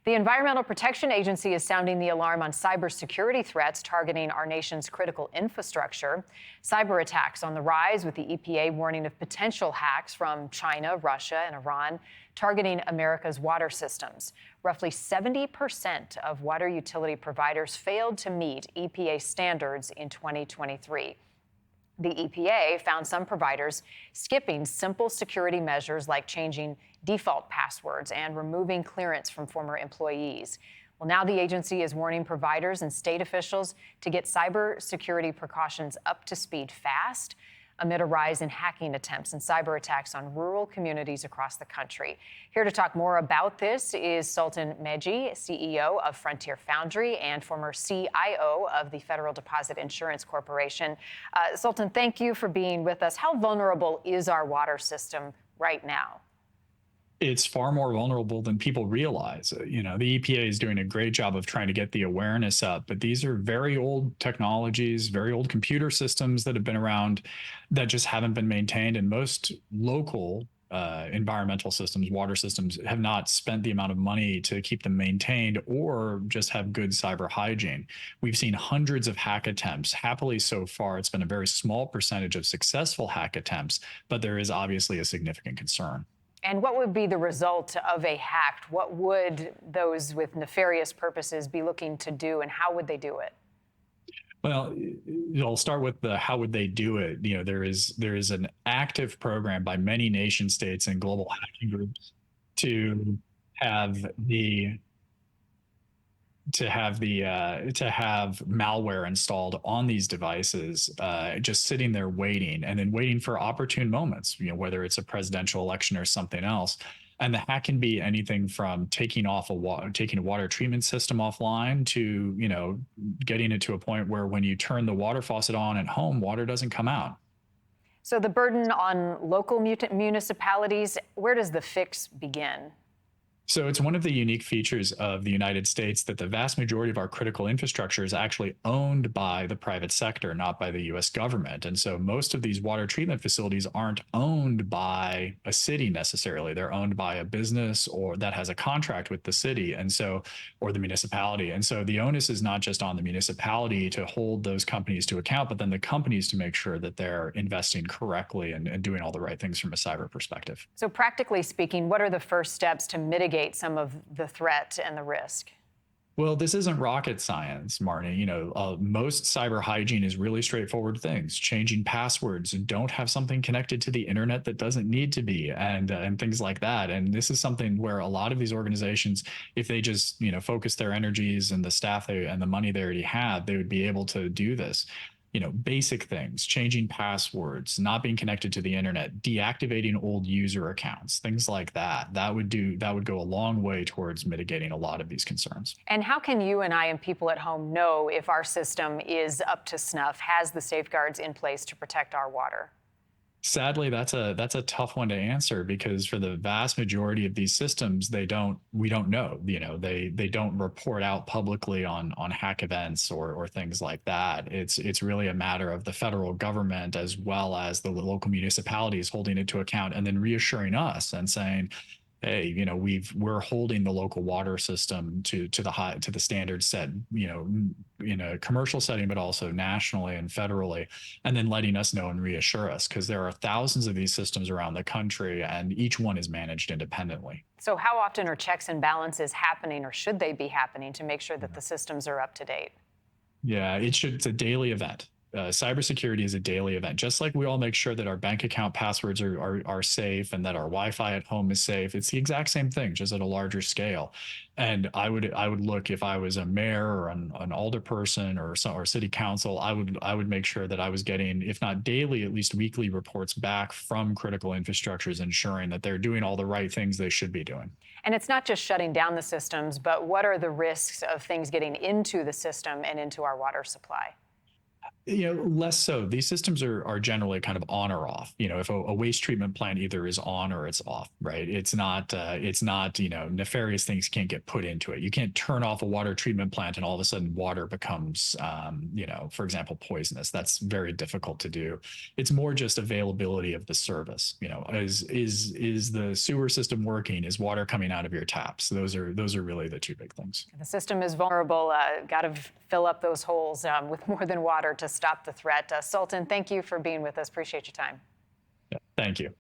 The Environmental Protection Agency is sounding the alarm on cybersecurity threats targeting our nation's critical infrastructure. Cyber attacks on the rise, with the EPA warning of potential hacks from China, Russia, and Iran targeting America's water systems. Roughly 70% of water utility providers failed to meet EPA standards in 2023. The EPA found some providers skipping simple security measures like changing default passwords and removing clearance from former employees. Well, now the agency is warning providers and state officials to get cybersecurity precautions up to speed fast amid a rise in hacking attempts and cyber attacks on rural communities across the country. Here to talk more about this is Sultan Meghji, CEO of Frontier Foundry and former CIO of the Federal Deposit Insurance Corporation. Sultan, thank you for being with us. How vulnerable is our water system right now? It's far more vulnerable than people realize. The EPA is doing a great job of trying to get the awareness up, but these are very old technologies, very old computer systems that have been around that just haven't been maintained. And most local environmental systems, water systems, have not spent the amount of money to keep them maintained or just have good cyber hygiene. We've seen hundreds of hack attempts. Happily, so far, it's been a very small percentage of successful hack attempts, but there is obviously a significant concern. And what would be the result of a hack? What would those with nefarious purposes be looking to do, and how would they do it? Well, I'll start with the how would they do it. There is an active program by many nation states and global hacking groups to have malware installed on these devices, just sitting there waiting, and then waiting for opportune moments, whether it's a presidential election or something else. And the hack can be anything from taking a water treatment system offline to, getting it to a point where when you turn the water faucet on at home, water doesn't come out. So the burden on local municipalities, where does the fix begin? So it's one of the unique features of the United States that the vast majority of our critical infrastructure is actually owned by the private sector, not by the U.S. government. And so most of these water treatment facilities aren't owned by a city necessarily. They're owned by a business or that has a contract with the city, or the municipality. And so the onus is not just on the municipality to hold those companies to account, but then the companies to make sure that they're investing correctly and doing all the right things from a cyber perspective. So practically speaking, what are the first steps to mitigate some of the threat and the risk? Well, this isn't rocket science, Marnie. Most cyber hygiene is really straightforward things: changing passwords, and don't have something connected to the internet that doesn't need to be, and things like that. And this is something where a lot of these organizations, if they just focus their energies and the staff and the money they already have, they would be able to do this. Basic things: changing passwords, not being connected to the internet, deactivating old user accounts, things like that. That would go a long way towards mitigating a lot of these concerns. And how can you and I and people at home know if our system is up to snuff, has the safeguards in place to protect our water? Sadly, that's a tough one to answer, because for the vast majority of these systems, we don't know. They don't report out publicly on hack events or things like that. It's really a matter of the federal government as well as the local municipalities holding it to account, and then reassuring us and saying, hey, we're holding the local water system to the standards set, in a commercial setting, but also nationally and federally, and then letting us know and reassure us, because there are thousands of these systems around the country, and each one is managed independently. So how often are checks and balances happening, or should they be happening, to make sure that the systems are up to date? Yeah, it's a daily event. Cybersecurity is a daily event. Just like we all make sure that our bank account passwords are safe and that our Wi-Fi at home is safe, it's the exact same thing, just at a larger scale. And I would look, if I was a mayor or an alderperson or city council, I would make sure that I was getting, if not daily, at least weekly reports back from critical infrastructures, ensuring that they're doing all the right things they should be doing. And it's not just shutting down the systems, but what are the risks of things getting into the system and into our water supply? Less so. These systems are generally kind of on or off. If a waste treatment plant either is on or it's off, right? It's not, nefarious things can't get put into it. You can't turn off a water treatment plant and all of a sudden water becomes, for example, poisonous. That's very difficult to do. It's more just availability of the service. Is the sewer system working? Is water coming out of your taps? Those are really the two big things. The system is vulnerable. Got to fill up those holes with more than water to stop the threat. Sultan, thank you for being with us. Appreciate your time. Yeah, thank you.